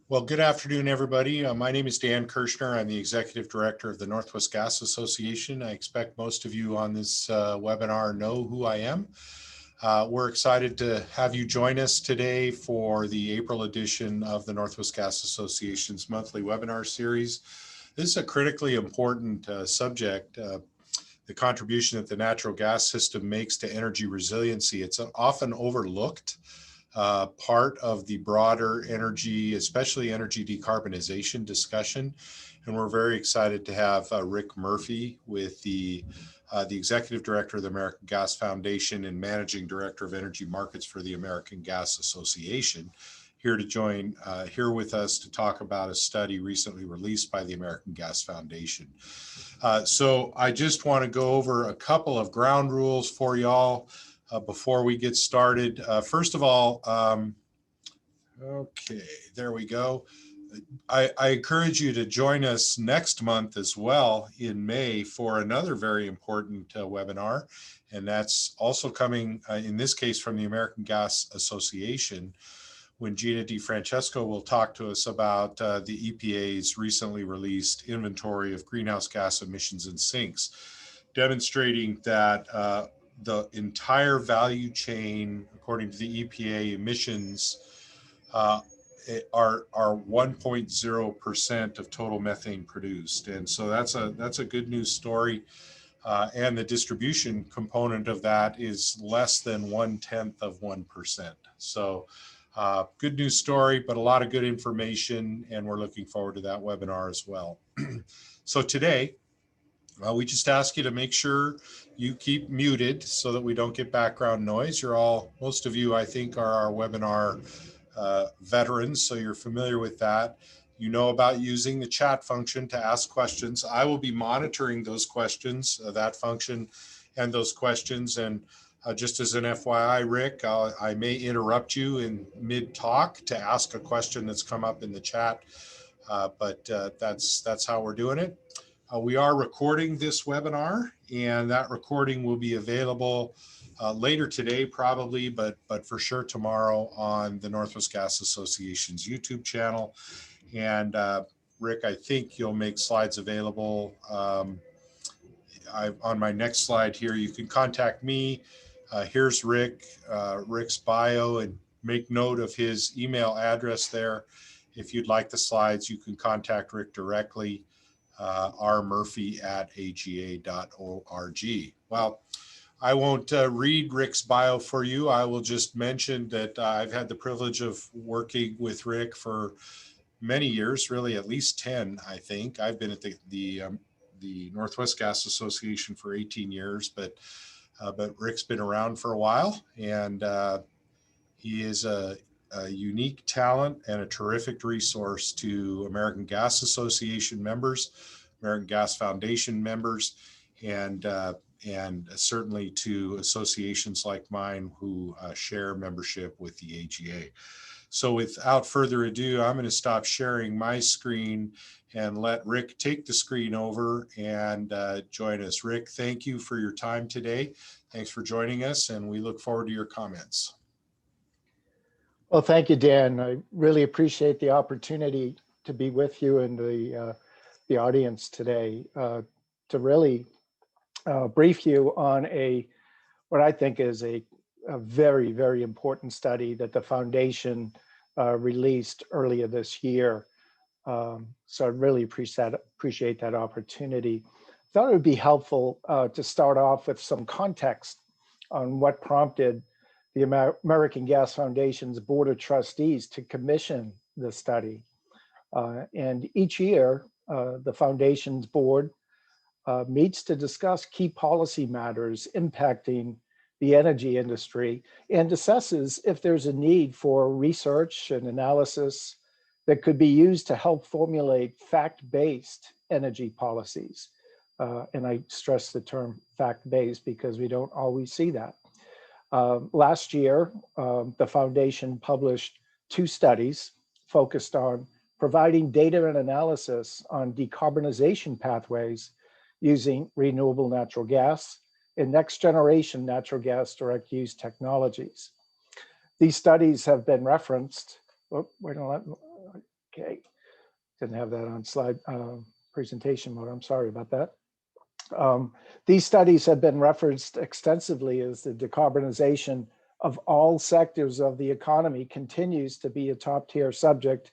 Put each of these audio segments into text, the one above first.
Well, good afternoon, everybody. My name is Dan Kirshner. I'm the Executive Director of the Northwest Gas Association. I expect most of you on this webinar know who I am. We're excited to have you join us today for the April edition of the Northwest Gas Association's monthly webinar series. This is a critically important subject, the contribution that the natural gas system makes to energy resiliency. It's often overlooked part of the broader energy, especially energy decarbonization discussion. And we're very excited to have Rick Murphy with the Executive Director of the American Gas Foundation and Managing Director of Energy Markets for the American Gas Association here to join here with us to talk about a study recently released by the American Gas Foundation. So I just want to go over a couple of ground rules for y'all before we get started. First of all, okay, there we go. I encourage you to join us next month as well in May for another very important webinar. And that's also coming, in this case, from the American Gas Association, when Gina DeFrancesco will talk to us about the EPA's recently released inventory of greenhouse gas emissions and sinks, demonstrating that the entire value chain, according to the EPA, emissions are 1.0% of total methane produced. And so that's a good news story. And the distribution component of that is less than 0.1%. So good news story, but a lot of good information, and we're looking forward to that webinar as well. So today, we just ask you to make sure you keep muted so that we don't get background noise. Most of you, I think, are our webinar veterans, so you're familiar with that. You know about using the chat function to ask questions. I will be monitoring those questions, that function and those questions. And just as an FYI, Rick, I may interrupt you in mid-talk to ask a question that's come up in the chat, but that's how we're doing it. We are recording this webinar, and that recording will be available later today, probably, but for sure tomorrow on the Northwest Gas Association's YouTube channel. And Rick, I think you'll make slides available. On my next slide here, you can contact me. Here's Rick's bio, and make note of his email address there. If you'd like the slides, you can contact Rick directly. rmurphy@aga.org. Well, I won't read Rick's bio for you. I will just mention that I've had the privilege of working with Rick for many years, really at least 10, I think. I've been at the Northwest Gas Association for 18 years, but Rick's been around for a while, and he is a unique talent and a terrific resource to American Gas Association members, American Gas Foundation members, and certainly to associations like mine who share membership with the AGA. So without further ado, I'm going to stop sharing my screen and let Rick take the screen over and join us. Rick, thank you for your time today. Thanks for joining us, and we look forward to your comments. Well, thank you, Dan. I really appreciate the opportunity to be with you and the audience today to really brief you on what I think is a very, very important study that the foundation released earlier this year. So I really appreciate that opportunity. I thought it would be helpful to start off with some context on what prompted the American Gas Foundation's Board of Trustees to commission the study. And each year, the foundation's board meets to discuss key policy matters impacting the energy industry and assesses if there's a need for research and analysis that could be used to help formulate fact-based energy policies. And I stress the term fact-based because we don't always see that. Last year, the foundation published 2 studies focused on providing data and analysis on decarbonization pathways using renewable natural gas and next generation natural gas direct use technologies. These studies have been referenced. Oh, wait, Okay, didn't have that on slide presentation mode. I'm sorry about that. These studies have been referenced extensively as the decarbonization of all sectors of the economy continues to be a top tier subject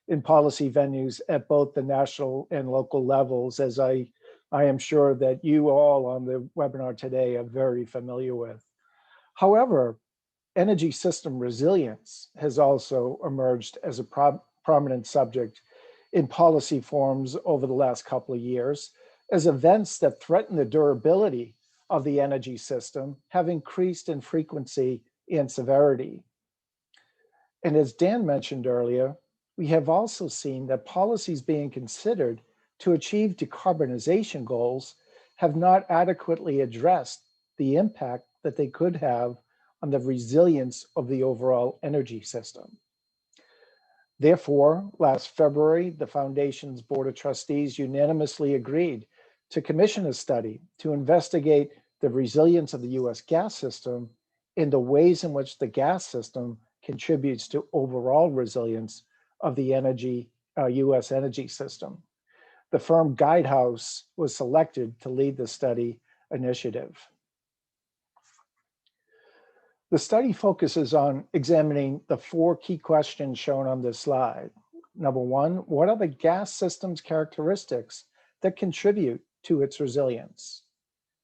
in policy venues at both the national and local levels, as I am sure that you all on the webinar today are very familiar with. However, energy system resilience has also emerged as a prominent subject in policy forums over the last couple of years, as events that threaten the durability of the energy system have increased in frequency and severity. And as Dan mentioned earlier, we have also seen that policies being considered to achieve decarbonization goals have not adequately addressed the impact that they could have on the resilience of the overall energy system. Therefore, last February, the Foundation's Board of Trustees unanimously agreed to commission a study to investigate the resilience of the US gas system and the ways in which the gas system contributes to overall resilience of the US energy system. The firm Guidehouse was selected to lead the study initiative. The study focuses on examining the 4 key questions shown on this slide. Number 1, what are the gas system's characteristics that contribute to its resilience?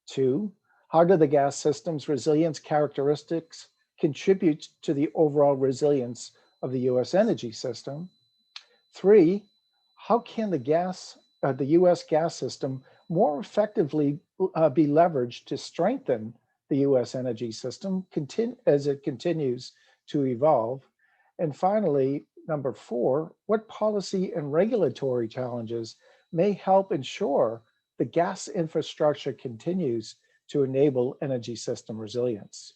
2, how do the gas system's resilience characteristics contribute to the overall resilience of the US energy system? 3, how can the US gas system more effectively be leveraged to strengthen the US energy system as it continues to evolve? And finally, number 4, what policy and regulatory challenges may help ensure the gas infrastructure continues to enable energy system resilience?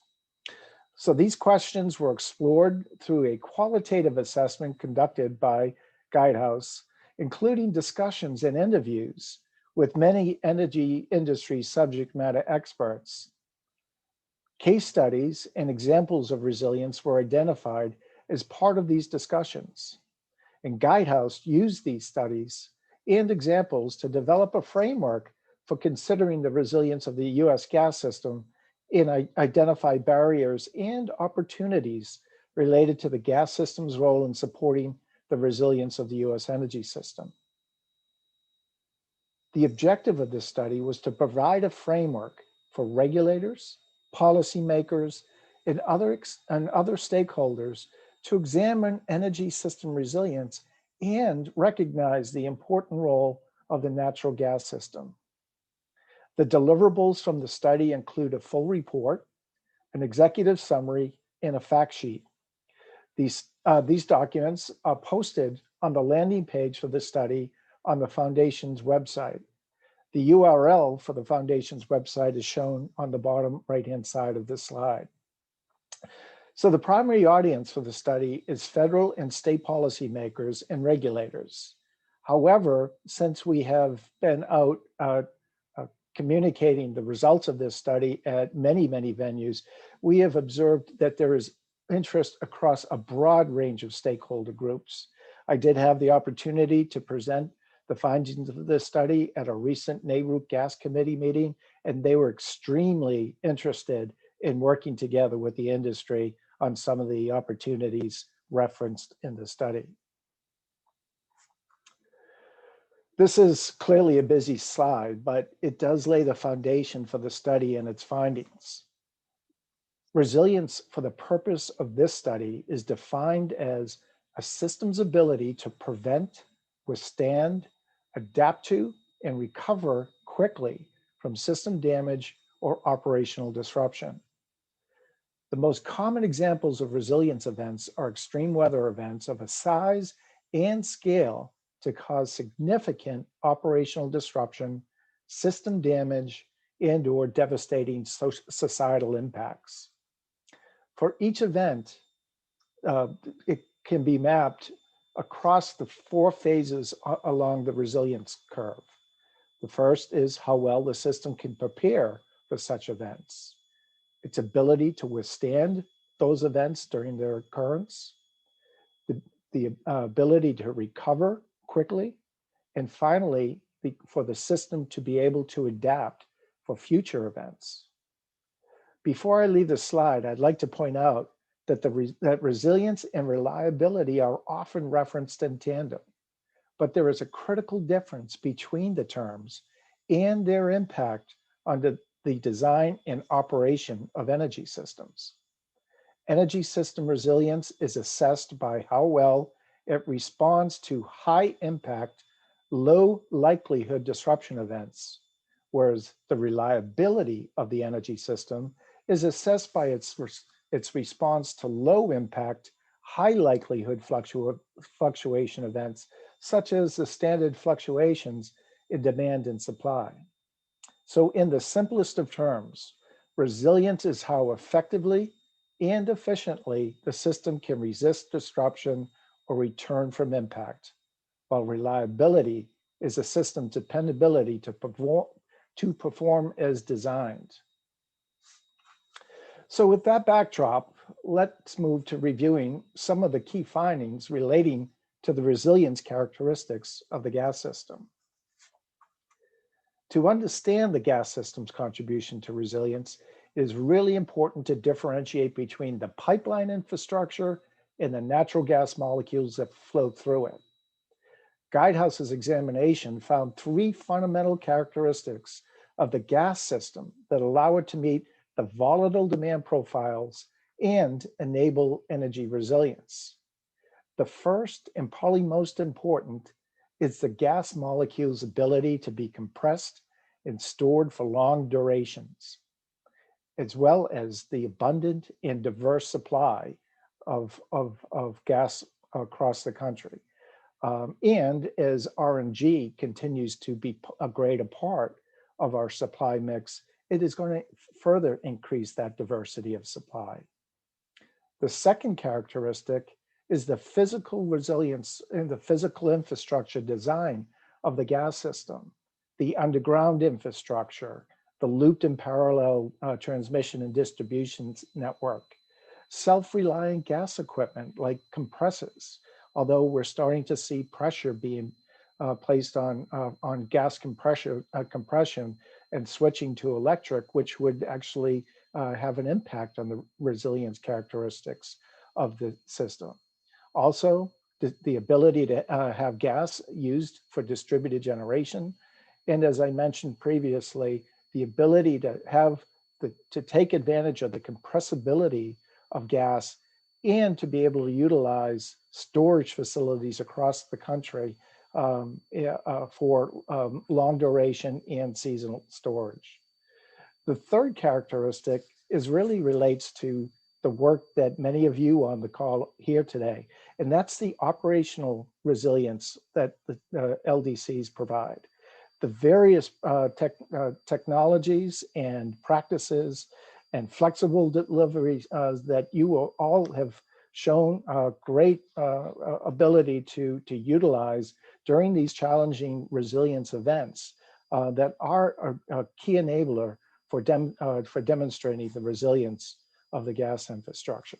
So these questions were explored through a qualitative assessment conducted by Guidehouse, including discussions and interviews with many energy industry subject matter experts. Case studies and examples of resilience were identified as part of these discussions. And Guidehouse used these studies and examples to develop a framework for considering the resilience of the US gas system and identify barriers and opportunities related to the gas system's role in supporting the resilience of the US energy system. The objective of this study was to provide a framework for regulators, policymakers, and other stakeholders to examine energy system resilience and recognize the important role of the natural gas system. The deliverables from the study include a full report, an executive summary, and a fact sheet. These documents are posted on the landing page for the study on the Foundation's website. The URL for the Foundation's website is shown on the bottom right-hand side of this slide. So the primary audience for the study is federal and state policymakers and regulators. However, since we have been out communicating the results of this study at many venues, we have observed that there is interest across a broad range of stakeholder groups. I did have the opportunity to present the findings of this study at a recent NARUC Gas Committee meeting, and they were extremely interested in working together with the industry on some of the opportunities referenced in the study. This is clearly a busy slide, but it does lay the foundation for the study and its findings. Resilience for the purpose of this study is defined as a system's ability to prevent, withstand, adapt to, and recover quickly from system damage or operational disruption. The most common examples of resilience events are extreme weather events of a size and scale to cause significant operational disruption, system damage, and/or devastating societal impacts. For each event, it can be mapped across the 4 phases along the resilience curve. The first is how well the system can prepare for such events, its ability to withstand those events during their occurrence, the ability to recover quickly, and finally, for the system to be able to adapt for future events. Before I leave the slide, I'd like to point out that that resilience and reliability are often referenced in tandem, but there is a critical difference between the terms and their impact on the design and operation of energy systems. Energy system resilience is assessed by how well it responds to high impact, low likelihood disruption events, whereas the reliability of the energy system is assessed by its response to low impact, high likelihood fluctuation events, such as the standard fluctuations in demand and supply. So in the simplest of terms, resilience is how effectively and efficiently the system can resist disruption or return from impact, while reliability is a system's dependability to perform as designed. So with that backdrop, let's move to reviewing some of the key findings relating to the resilience characteristics of the gas system. To understand the gas system's contribution to resilience, it is really important to differentiate between the pipeline infrastructure and the natural gas molecules that flow through it. Guidehouse's examination found three fundamental characteristics of the gas system that allow it to meet the volatile demand profiles and enable energy resilience. The first, and probably most important, is the gas molecule's ability to be compressed and stored for long durations, as well as the abundant and diverse supply of gas across the country. And as RNG continues to be a greater part of our supply mix, it is going to further increase that diversity of supply. The second characteristic is the physical resilience and the physical infrastructure design of the gas system, the underground infrastructure, the looped and parallel transmission and distribution network, self-reliant gas equipment like compressors, although we're starting to see pressure being placed on gas compression and switching to electric, which would actually have an impact on the resilience characteristics of the system. Also, the ability to have gas used for distributed generation. And as I mentioned previously, the ability to to take advantage of the compressibility of gas and to be able to utilize storage facilities across the country for long duration and seasonal storage. The third characteristic really relates to the work that many of you on the call here today, and that's the operational resilience that the LDCs provide. The various technologies and practices and flexible deliveries that you all have shown great ability to utilize during these challenging resilience events that are a key enabler for demonstrating the resilience of the gas infrastructure.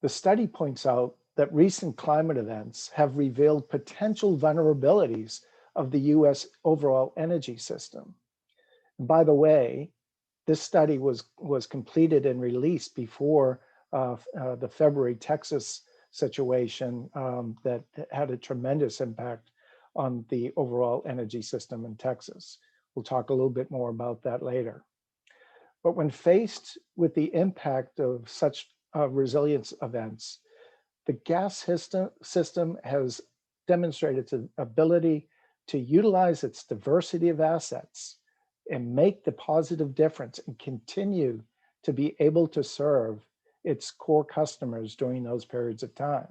The study points out that recent climate events have revealed potential vulnerabilities of the US overall energy system. By the way, this study was completed and released before the February Texas situation that had a tremendous impact on the overall energy system in Texas. We'll talk a little bit more about that later. But when faced with the impact of such resilience events, the gas system has demonstrated its ability to utilize its diversity of assets and make the positive difference and continue to be able to serve its core customers during those periods of time.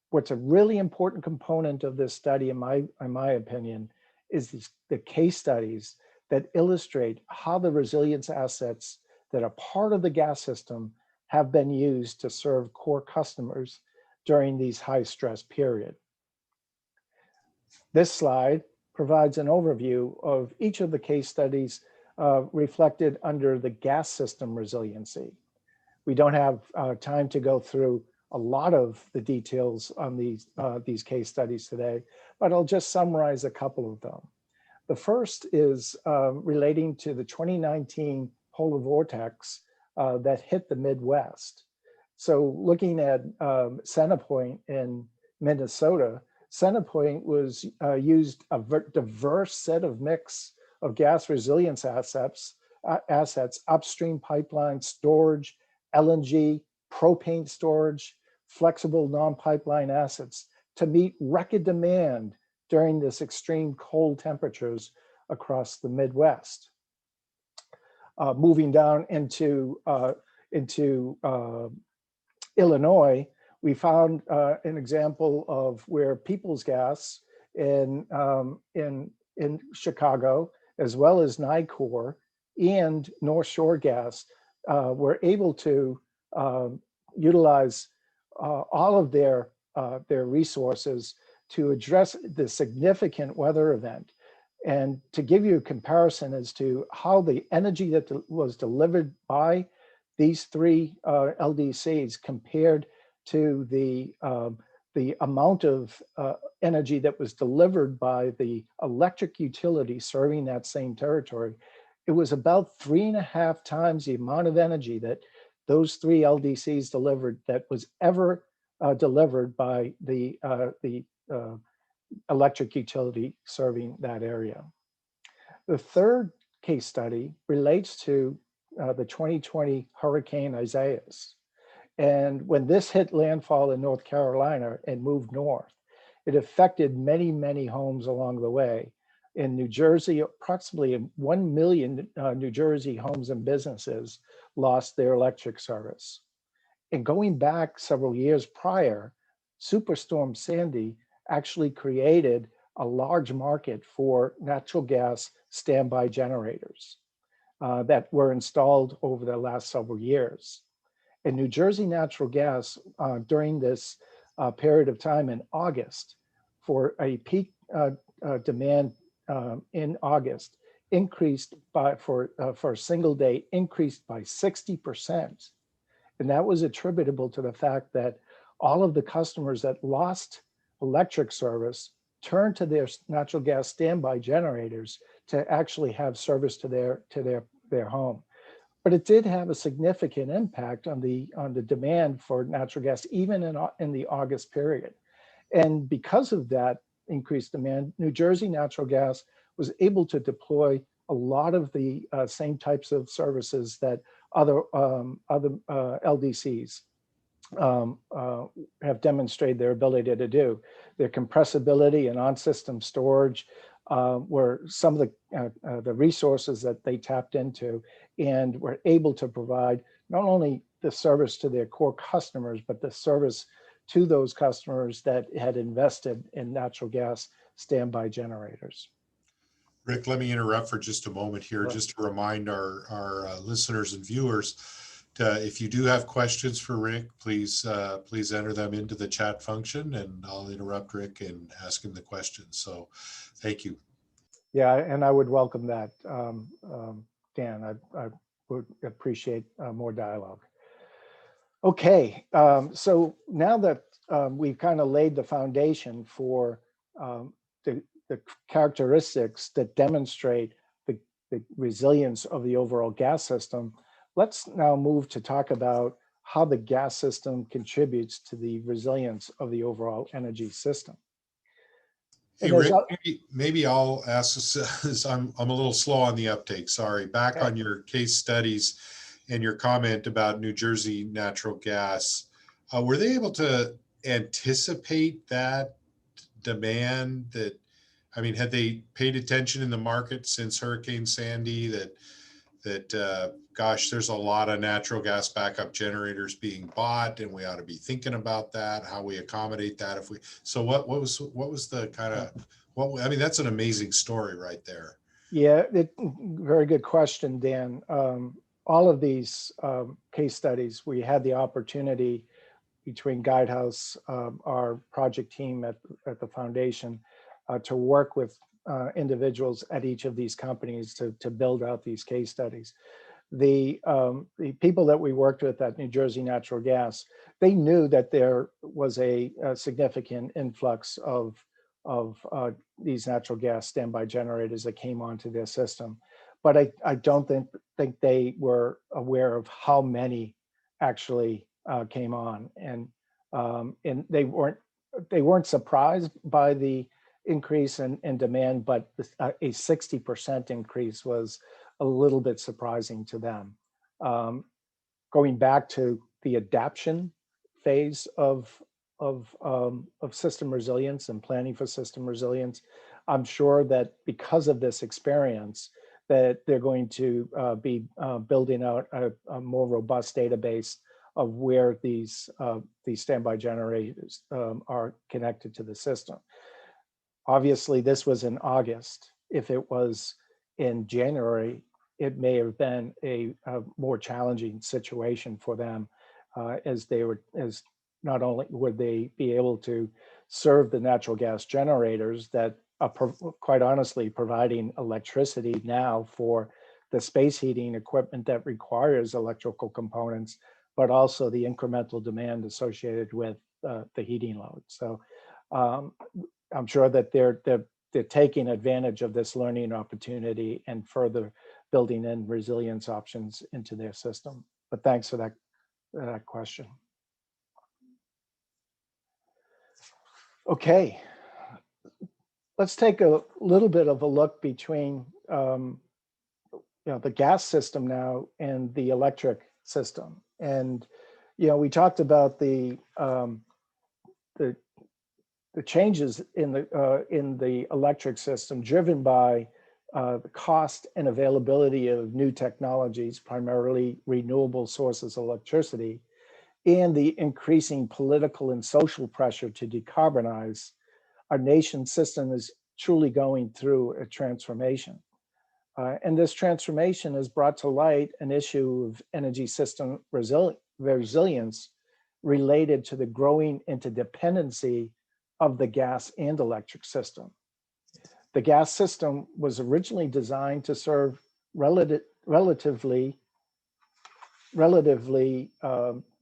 What's a really important component of this study, in my opinion, is the case studies that illustrate how the resilience assets that are part of the gas system have been used to serve core customers during these high stress periods. This slide provides an overview of each of the case studies reflected under the gas system resiliency. We don't have time to go through a lot of the details on these case studies today, but I'll just summarize a couple of them. The first is relating to the 2019 polar vortex that hit the Midwest. So looking at Centerpoint in Minnesota, Centerpoint was used a diverse set of mix of gas resilience assets, upstream pipeline storage, LNG, propane storage, flexible non-pipeline assets to meet record demand during this extreme cold temperatures across the Midwest. Moving down into Illinois, we found an example of where Peoples Gas in Chicago, as well as Nicor and North Shore Gas, were able to utilize all of their resources to address the significant weather event. And to give you a comparison as to how the energy that was delivered by these three LDCs compared to the amount of energy that was delivered by the electric utility serving that same territory, it was about 3.5 times the amount of energy that those three LDCs delivered that was ever delivered by the electric utility serving that area. The third case study relates to the 2020 Hurricane Isaias. And when this hit landfall in North Carolina and moved north, it affected many, many homes along the way. In New Jersey, approximately 1 million New Jersey homes and businesses lost their electric service. And going back several years prior, Superstorm Sandy actually created a large market for natural gas standby generators that were installed over the last several years. And New Jersey Natural Gas, during this period of time in August, for a peak demand in August, increased by, for a single day, increased by 60%. And that was attributable to the fact that all of the customers that lost electric service turned to their natural gas standby generators to actually have service to their home. But it did have a significant impact on the demand for natural gas, even in the August period. And because of that increased demand, New Jersey Natural Gas was able to deploy a lot of the same types of services that other LDCs have demonstrated their ability to do. Their compressibility and on-system storage were some of the resources that they tapped into and were able to provide not only the service to their core customers, but the service to those customers that had invested in natural gas standby generators. Rick, let me interrupt for just a moment here, just to remind our listeners and viewers, if you do have questions for Rick, please enter them into the chat function, and I'll interrupt Rick and ask him the questions. So thank you. Yeah, and I would welcome that, Dan. I would appreciate more dialogue. Okay, so now that we've kind of laid the foundation for the characteristics that demonstrate the resilience of the overall gas system, let's now move to talk about how the gas system contributes to the resilience of the overall energy system. Hey, Rick, maybe I'll ask this. I'm a little slow on the uptake. Sorry. Back on your case studies and your comment about New Jersey Natural Gas, were they able to anticipate that demand? Had they paid attention in the market since Hurricane Sandy that gosh, there's a lot of natural gas backup generators being bought, and we ought to be thinking about that, how we accommodate that so what was the kind of, that's an amazing story right there. Yeah, very good question, Dan. All of these case studies, we had the opportunity between Guidehouse, our project team at the foundation, to work with individuals at each of these companies to build out these case studies. the people that we worked with at New Jersey Natural Gas, they knew that there was a significant influx of these natural gas standby generators that came onto their system. But I don't think they were aware of how many actually came on, and they weren't surprised by the increase in demand, but a 60% increase was a little bit surprising to them. Going back to the adaptation phase of system resilience and planning for system resilience, I'm sure that because of this experience, that they're going to be building out a more robust database of where these standby generators are connected to the system. Obviously, this was in August. If it was in January, it may have been a more challenging situation for them, as not only would they be able to serve the natural gas generators that are quite honestly providing electricity now for the space heating equipment that requires electrical components, but also the incremental demand associated with the heating load. So I'm sure that they're taking advantage of this learning opportunity and further building in resilience options into their system. But thanks for that question. Okay, let's take a little bit of a look between the gas system now and the electric system. And we talked about the changes in the electric system driven by the cost and availability of new technologies, primarily renewable sources of electricity, and the increasing political and social pressure to decarbonize. Our nation's system is truly going through a transformation. And this transformation has brought to light an issue of energy system resilience related to the growing interdependency of the gas and electric system. The gas system was originally designed to serve relatively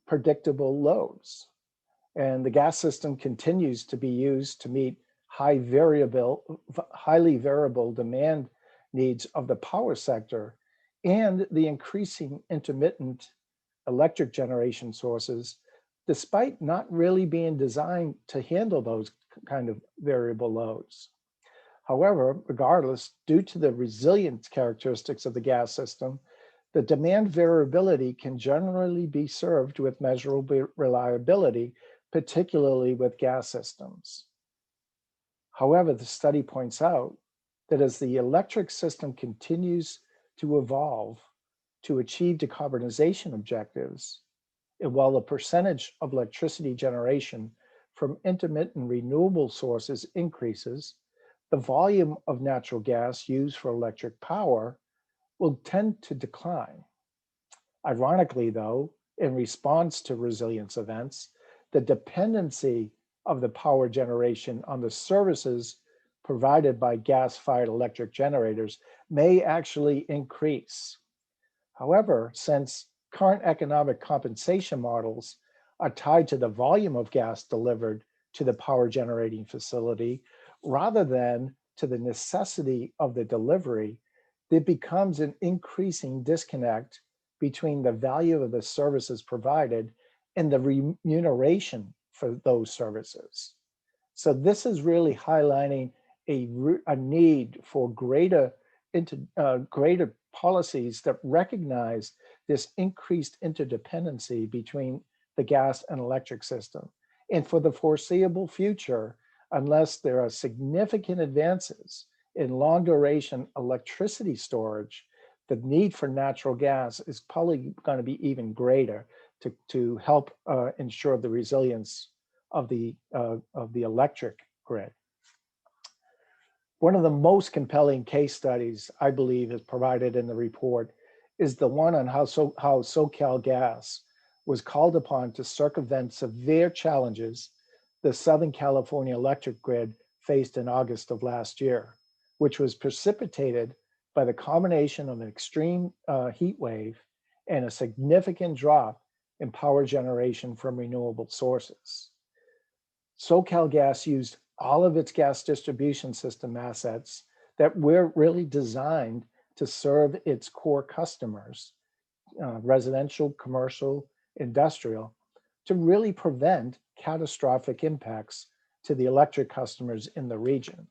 predictable loads. And the gas system continues to be used to meet highly variable demand needs of the power sector and the increasing intermittent electric generation sources, despite not really being designed to handle those kind of variable loads. However, regardless, due to the resilience characteristics of the gas system, the demand variability can generally be served with measurable reliability, particularly with gas systems. However, the study points out that as the electric system continues to evolve to achieve decarbonization objectives, and while the percentage of electricity generation from intermittent renewable sources increases, the volume of natural gas used for electric power will tend to decline. Ironically, though, in response to resilience events, the dependency of the power generation on the services provided by gas-fired electric generators may actually increase. However, since current economic compensation models are tied to the volume of gas delivered to the power generating facility, rather than to the necessity of the delivery, there becomes an increasing disconnect between the value of the services provided and the remuneration for those services. So this is really highlighting a need for greater policies that recognize this increased interdependency between the gas and electric system. And for the foreseeable future, unless there are significant advances in long duration electricity storage, the need for natural gas is probably going to be even greater to help ensure the resilience of the electric grid. One of the most compelling case studies, I believe, is provided in the report is the one on how SoCalGas was called upon to circumvent severe challenges the Southern California electric grid faced in August of last year, which was precipitated by the combination of an extreme heat wave and a significant drop in power generation from renewable sources. SoCalGas used all of its gas distribution system assets that were really designed to serve its core customers, residential, commercial, industrial, to really prevent catastrophic impacts to the electric customers in the region.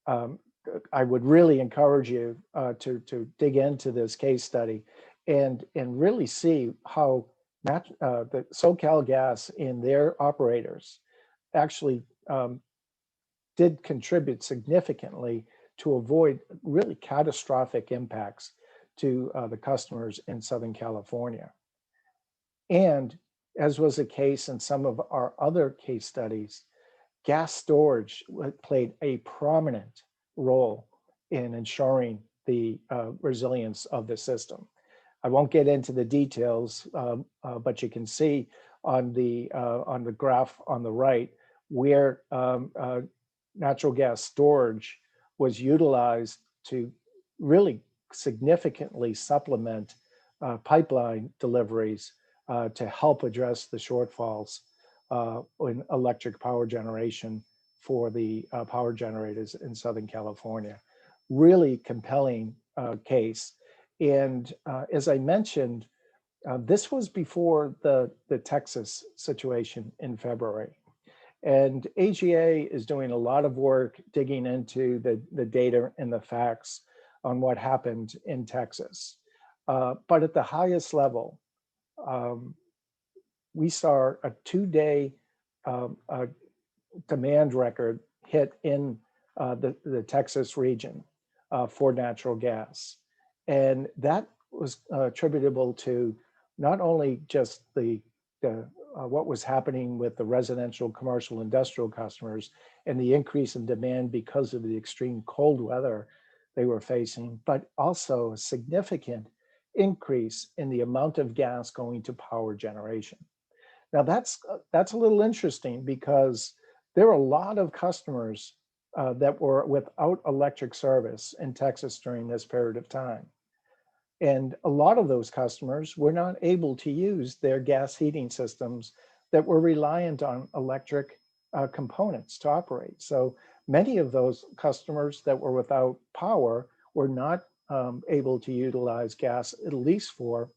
I would really encourage you to dig into this case study and really see how the SoCalGas and their operators actually did contribute significantly to avoid really catastrophic impacts to the customers in Southern California. And as was the case in some of our other case studies, gas storage played a prominent role in ensuring the resilience of the system. I won't get into the details, but you can see on the graph on the right where natural gas storage was utilized to really significantly supplement pipeline deliveries to help address the shortfalls in electric power generation for the power generators in Southern California. Really compelling case. And as I mentioned, this was before the Texas situation in February. And AGA is doing a lot of work digging into the data and the facts on what happened in Texas. But at the highest level, we saw a 2-day demand record hit in the Texas region for natural gas. And that was attributable to not only just what was happening with the residential, commercial, industrial customers and the increase in demand because of the extreme cold weather they were facing, but also a significant increase in the amount of gas going to power generation. Now that's a little interesting because there are a lot of customers that were without electric service in Texas during this period of time. And a lot of those customers were not able to use their gas heating systems that were reliant on electric components to operate. So many of those customers that were without power were not able to utilize gas, at least for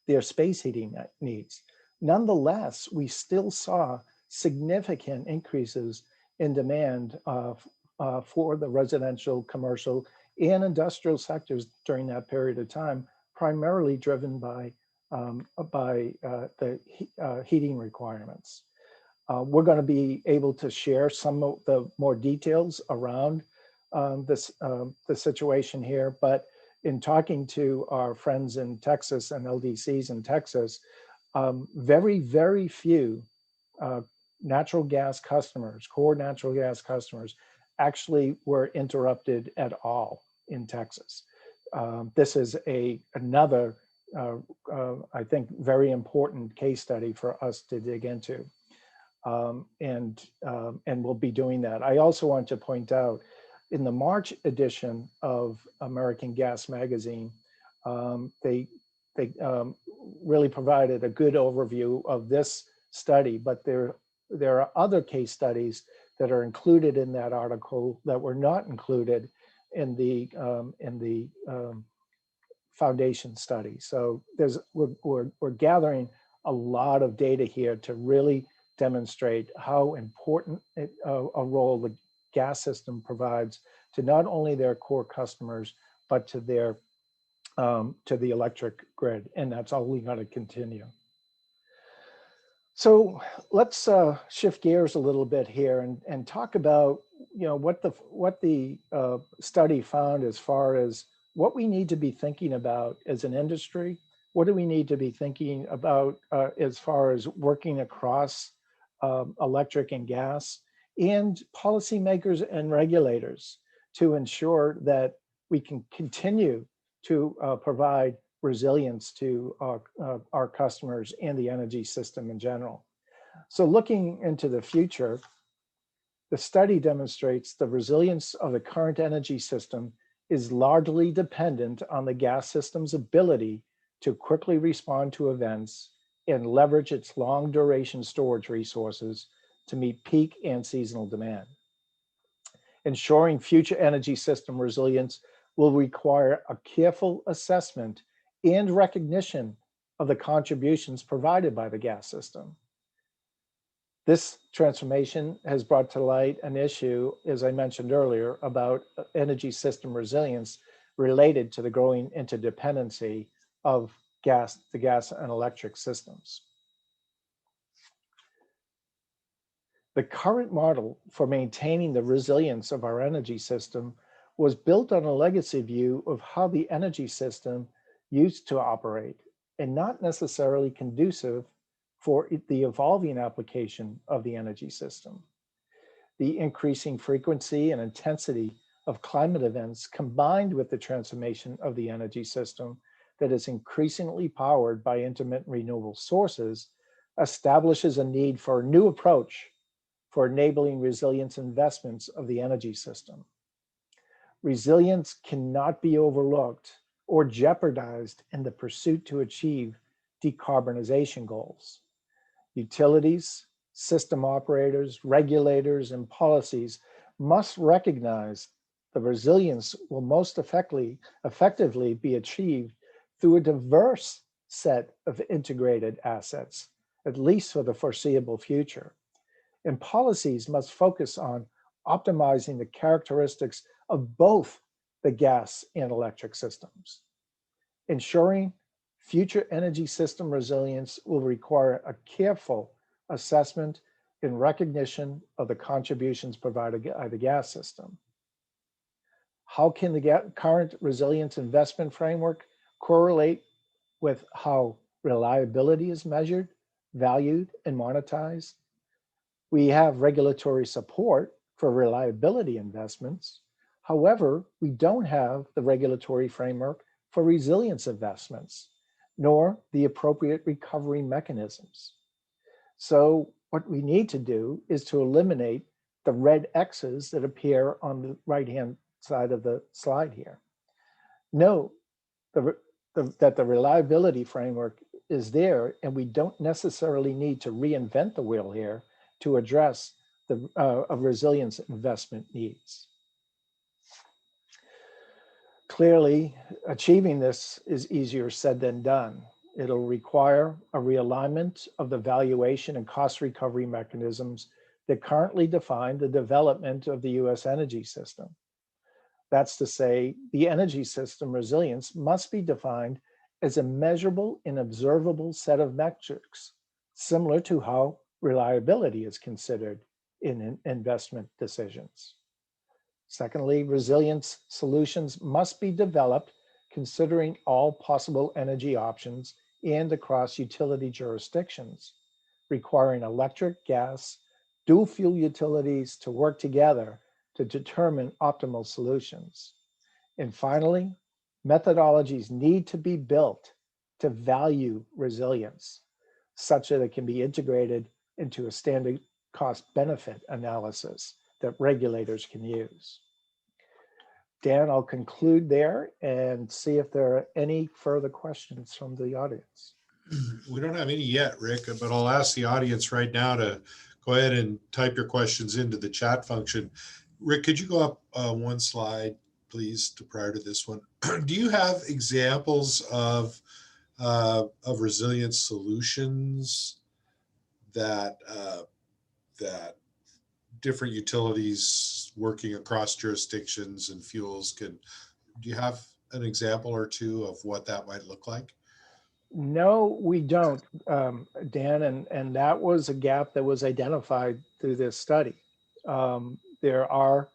their space heating needs. Nonetheless, we still saw significant increases in demand for the residential, commercial, and industrial sectors during that period of time, primarily driven by the heating requirements. We're going to be able to share some of the more details around the situation here, but in talking to our friends in Texas and LDCs in Texas, very, very few natural gas customers, core natural gas customers, actually were interrupted at all in Texas. This is another, I think, very important case study for us to dig into. And we'll be doing that. I also want to point out, in the March edition of American Gas Magazine, they really provided a good overview of this study, but there are other case studies that are included in that article that were not included in the foundation study. So we're gathering a lot of data here to really demonstrate how important a role the gas system provides to not only their core customers, but to their to the electric grid, and that's only going to continue. So let's shift gears a little bit here and talk about what the study found as far as what we need to be thinking about as an industry. What do we need to be thinking about as far as working across electric and gas, and policymakers and regulators to ensure that we can continue to provide resilience to our customers and the energy system in general. So looking into the future, the study demonstrates the resilience of the current energy system is largely dependent on the gas system's ability to quickly respond to events and leverage its long duration storage resources to meet peak and seasonal demand. Ensuring future energy system resilience will require a careful assessment and recognition of the contributions provided by the gas system. This transformation has brought to light an issue, as I mentioned earlier, about energy system resilience related to the growing interdependency of the gas and electric systems. The current model for maintaining the resilience of our energy system was built on a legacy view of how the energy system used to operate and not necessarily conducive for the evolving application of the energy system. The increasing frequency and intensity of climate events combined with the transformation of the energy system that is increasingly powered by intermittent renewable sources establishes a need for a new approach for enabling resilience investments of the energy system. Resilience cannot be overlooked or jeopardized in the pursuit to achieve decarbonization goals. Utilities, system operators, regulators, and policies must recognize the resilience will most effectively be achieved through a diverse set of integrated assets, at least for the foreseeable future. And policies must focus on optimizing the characteristics of both the gas and electric systems. Ensuring future energy system resilience will require a careful assessment and recognition of the contributions provided by the gas system. How can the current resilience investment framework correlate with how reliability is measured, valued, and monetized? We have regulatory support for reliability investments. However, we don't have the regulatory framework for resilience investments, nor the appropriate recovery mechanisms. So what we need to do is to eliminate the red X's that appear on the right-hand side of the slide here. Note that the reliability framework is there, and we don't necessarily need to reinvent the wheel here to address the resilience investment needs. Clearly, achieving this is easier said than done. It'll require a realignment of the valuation and cost recovery mechanisms that currently define the development of the US energy system. That's to say, the energy system resilience must be defined as a measurable and observable set of metrics, similar to how reliability is considered in investment decisions. Secondly, resilience solutions must be developed considering all possible energy options and across utility jurisdictions, requiring electric, gas, dual fuel utilities to work together to determine optimal solutions. And finally, methodologies need to be built to value resilience such that it can be integrated into a standard cost benefit analysis that regulators can use. Dan, I'll conclude there and see if there are any further questions from the audience. We don't have any yet, Rick, but I'll ask the audience right now to go ahead and type your questions into the chat function. Rick, could you go up one slide, please, to prior to this one? Do you have examples of resilience solutions that that different utilities working across jurisdictions and fuels can? Do you have an example or two of what that might look like? No, we don't, Dan, and that was a gap that was identified through this study. There are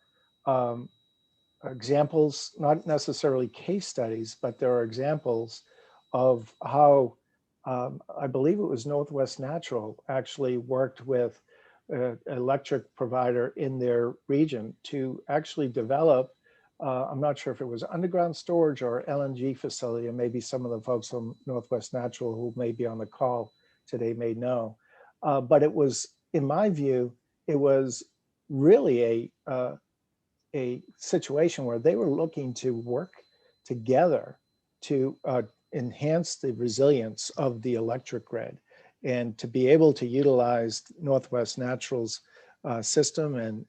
examples, not necessarily case studies, but there are examples of how I believe it was Northwest Natural actually worked with an electric provider in their region to actually develop, I'm not sure if it was underground storage or LNG facility, and maybe some of the folks from Northwest Natural who may be on the call today may know. But it was, in my view, it was really a a situation where they were looking to work together to enhance the resilience of the electric grid and to be able to utilize Northwest Natural's system and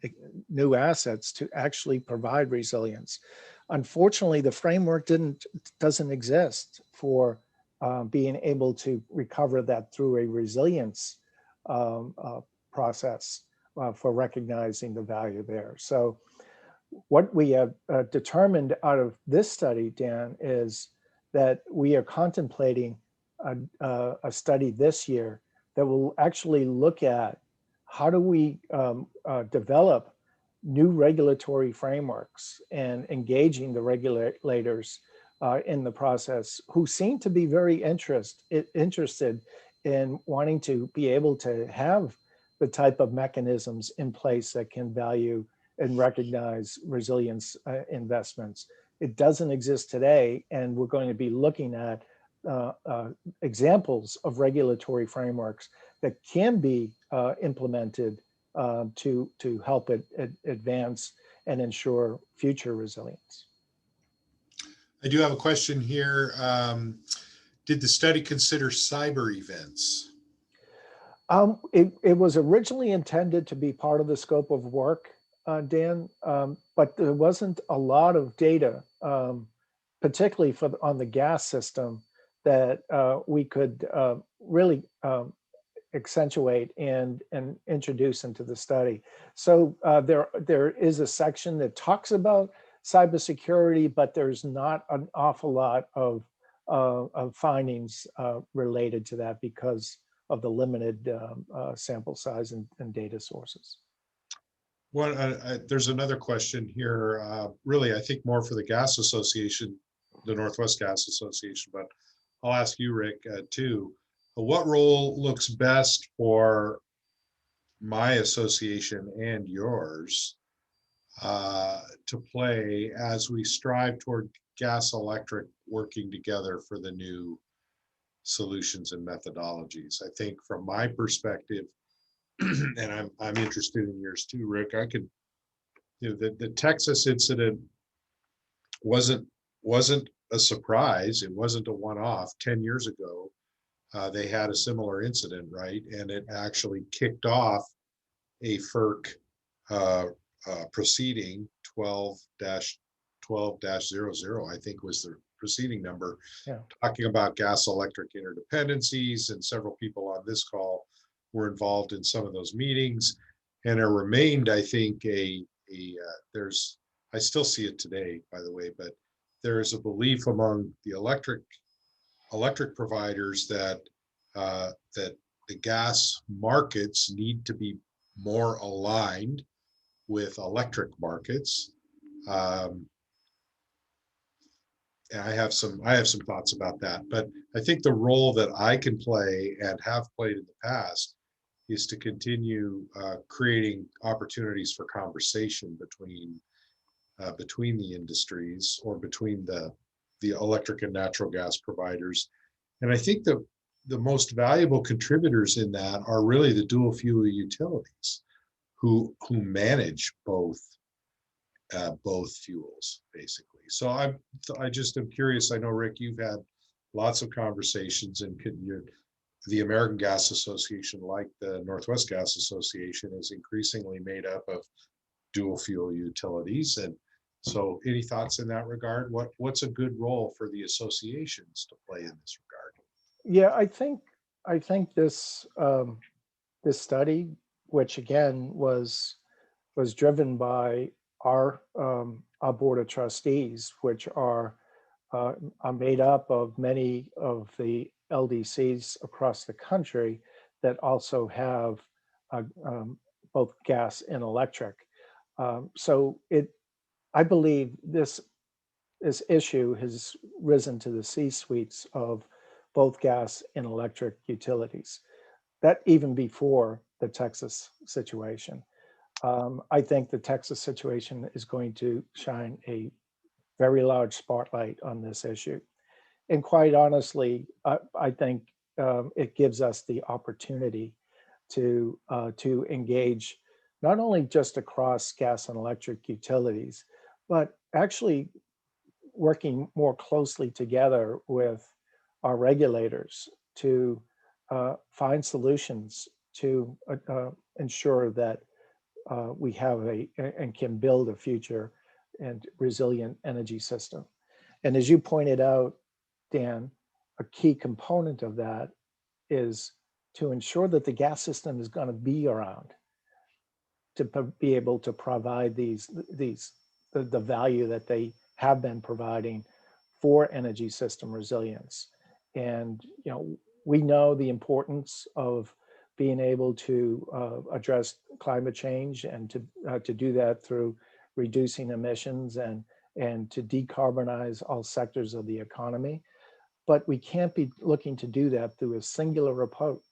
new assets to actually provide resilience. Unfortunately, the framework doesn't exist for being able to recover that through a resilience process for recognizing the value there. So what we have determined out of this study, Dan, is that we are contemplating a study this year that will actually look at how do we develop new regulatory frameworks and engaging the regulators in the process, who seem to be very interested in wanting to be able to have the type of mechanisms in place that can value and recognize resilience investments. It doesn't exist today, and we're going to be looking at examples of regulatory frameworks that can be implemented to help it advance and ensure future resilience. I do have a question here. Did the study consider cyber events? It was originally intended to be part of the scope of work, Dan, but there wasn't a lot of data, particularly on the gas system, that we could really accentuate and introduce into the study. So there is a section that talks about cybersecurity, but there's not an awful lot of findings related to that because of the limited sample size and data sources. Well, there's another question here, really, I think more for the Gas Association, the Northwest Gas Association, but I'll ask you, Rick, too. What role looks best for my association and yours to play as we strive toward gas electric working together for the new solutions and methodologies? I think from my perspective, and I'm interested in yours too, Rick, I could, the Texas incident wasn't a surprise. It wasn't a one-off. 10 years ago, they had a similar incident, right? And it actually kicked off a FERC proceeding 12-12-00, I think was the proceeding number, Yeah. talking about gas electric interdependencies, and several people on this call were involved in some of those meetings. And there remained, I think, there's, I still see it today, by the way, but there is a belief among the electric providers that that the gas markets need to be more aligned with electric markets. And I have some thoughts about that, but I think the role that I can play and have played in the past is to continue creating opportunities for conversation between the industries, or between the electric and natural gas providers. And I think the most valuable contributors in that are really the dual fuel utilities, who manage both fuels, basically. So I just am curious. I know, Rick, you've had lots of conversations, and the American Gas Association, like the Northwest Gas Association, is increasingly made up of dual fuel utilities. And so any thoughts in that regard? What's a good role for the associations to play in this regard? Yeah, I think this this study, which again was driven by our board of trustees, which are made up of many of the LDCs across the country that also have both gas and electric. So I believe this issue has risen to the C-suites of both gas and electric utilities. That even before the Texas situation. I think the Texas situation is going to shine a very large spotlight on this issue. And quite honestly, I think it gives us the opportunity to engage not only just across gas and electric utilities, but actually working more closely together with our regulators to find solutions to ensure that we have and can build a future and resilient energy system. And as you pointed out, Dan, a key component of that is to ensure that the gas system is going to be around to be able to provide the value that they have been providing for energy system resilience. And we know the importance of being able to address climate change and to do that through reducing emissions and to decarbonize all sectors of the economy. But we can't be looking to do that through a singular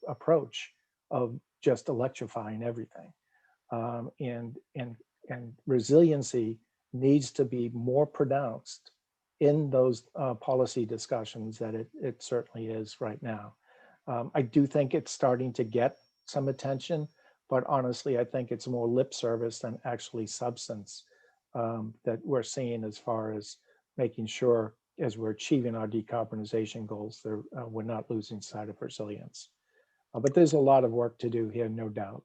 approach of just electrifying everything. And resiliency needs to be more pronounced in those policy discussions that it certainly is right now. I do think it's starting to get some attention, but honestly, I think it's more lip service than actually substance that we're seeing as far as making sure as we're achieving our decarbonization goals, we're not losing sight of resilience. But there's a lot of work to do here, no doubt.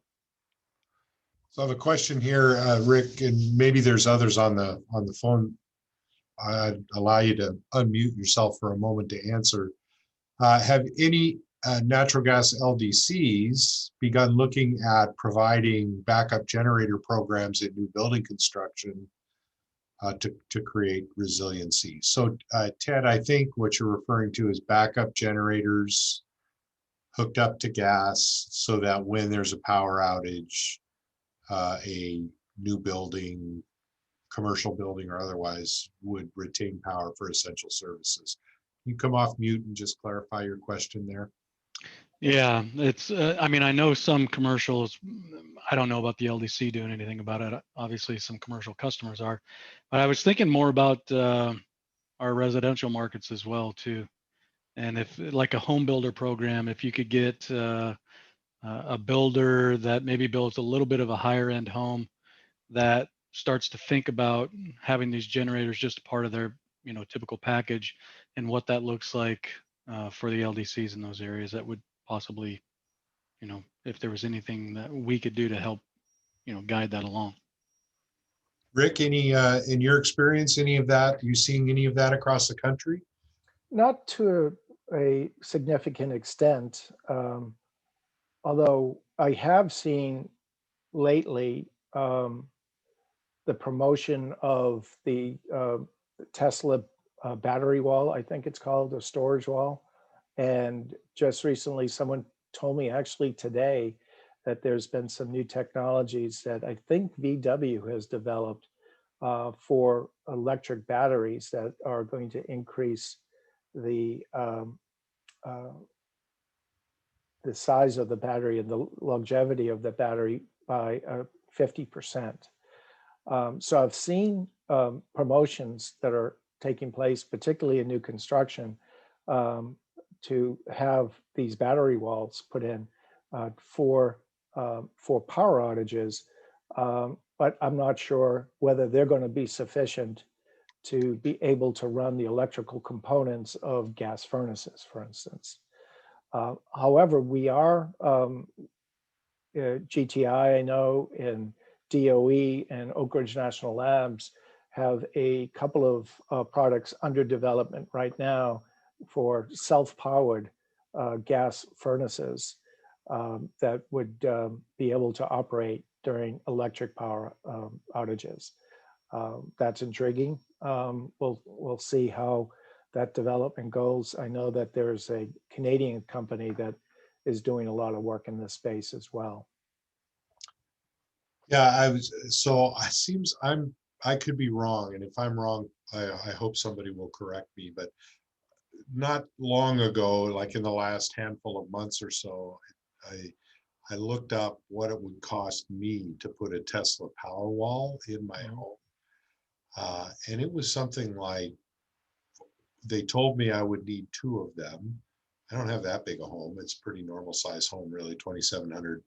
So I have a question here, Rick, and maybe there's others on the phone. I'd allow you to unmute yourself for a moment to answer. Have any natural gas LDCs begun looking at providing backup generator programs in new building construction to create resiliency? So Ted, I think what you're referring to is backup generators hooked up to gas so that when there's a power outage, a new building, commercial building or otherwise, would retain power for essential services. Can you come off mute and just clarify your question there? Yeah, it's, I mean, I know some commercials, I don't know about the LDC doing anything about it. Obviously, some commercial customers are, but I was thinking more about our residential markets as well, too. And if like a home builder program, if you could get a builder that maybe builds a little bit of a higher end home that starts to think about having these generators just part of their typical package, and what that looks like for the LDCs in those areas, that would possibly, if there was anything that we could do to help guide that along. Rick, any in your experience, any of that, you seeing any of that across the country? Not to a significant extent, although I have seen lately the promotion of the Tesla battery wall, I think it's called, a storage wall. And just recently, someone told me actually today that there's been some new technologies that I think VW has developed for electric batteries that are going to increase the size of the battery and the longevity of the battery by 50%. So I've seen promotions that are taking place, particularly in new construction, to have these battery walls put in for power outages. But I'm not sure whether they're going to be sufficient to be able to run the electrical components of gas furnaces, for instance. However, we are, GTI, I know, and DOE and Oak Ridge National Labs have a couple of products under development right now for self-powered gas furnaces that would be able to operate during electric power outages. That's intriguing. We'll see how that development goes. I know that there's a Canadian company that is doing a lot of work in this space as well. Yeah, I could be wrong, and if I'm wrong, I hope somebody will correct me, but not long ago, like in the last handful of months or so, I looked up what it would cost me to put a Tesla Powerwall in my home. And it was something like, they told me I would need 2 of them. I don't have that big a home. It's a pretty normal size home, really, 2,700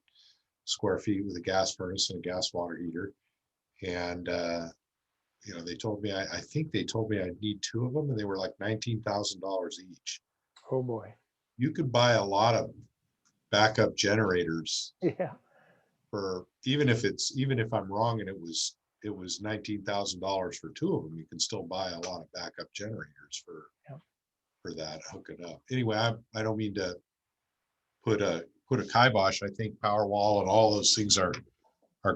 square feet with a gas furnace and a gas water heater. And, they told me, I think they told me I'd need two of them, and they were like $19,000 each. Oh, boy. You could buy a lot of backup generators Yeah. for, even if I'm wrong and it was $19,000 for two of them, you can still buy a lot of backup generators for that, hook it up. Anyway, I don't mean to put a kibosh. I think Powerwall and all those things are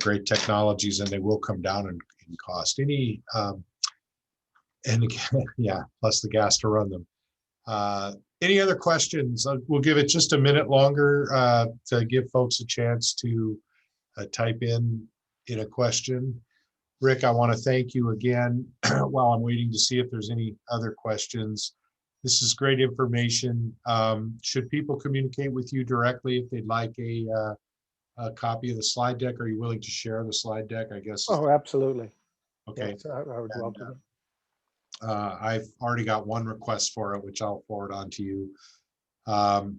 great technologies, and they will come down in cost. And again, yeah, plus the gas to run them. Any other questions? We'll give it just a minute longer to give folks a chance to type in a question. Rick, I want to thank you again while I'm waiting to see if there's any other questions. This is great information. Should people communicate with you directly if they'd like a copy of the slide deck? Are you willing to share the slide deck, I guess? Oh, absolutely. Okay. Yes, I would welcome it. I've already got one request for it, which I'll forward on to you. And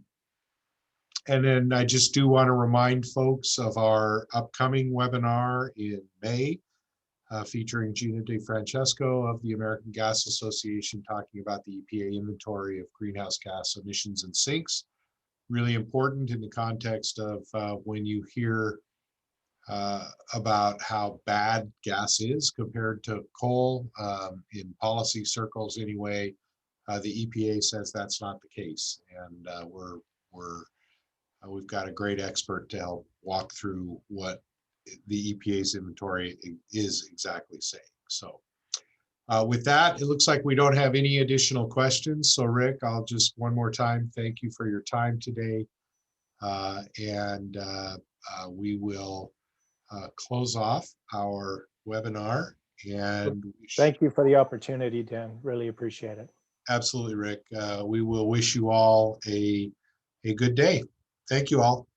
then I just do want to remind folks of our upcoming webinar in May, featuring Gina DeFrancesco of the American Gas Association, talking about the EPA inventory of greenhouse gas emissions and sinks. Really important in the context of when you hear about how bad gas is compared to coal, in policy circles anyway. The EPA says that's not the case, and we've got a great expert to help walk through what the EPA's inventory is exactly saying. So with that, it looks like we don't have any additional questions. So Rick, I'll just one more time thank you for your time today, and we will close off our webinar. And Thank you for the opportunity, Dan. Really appreciate it. Absolutely, Rick. We will wish you all a good day. Thank you all.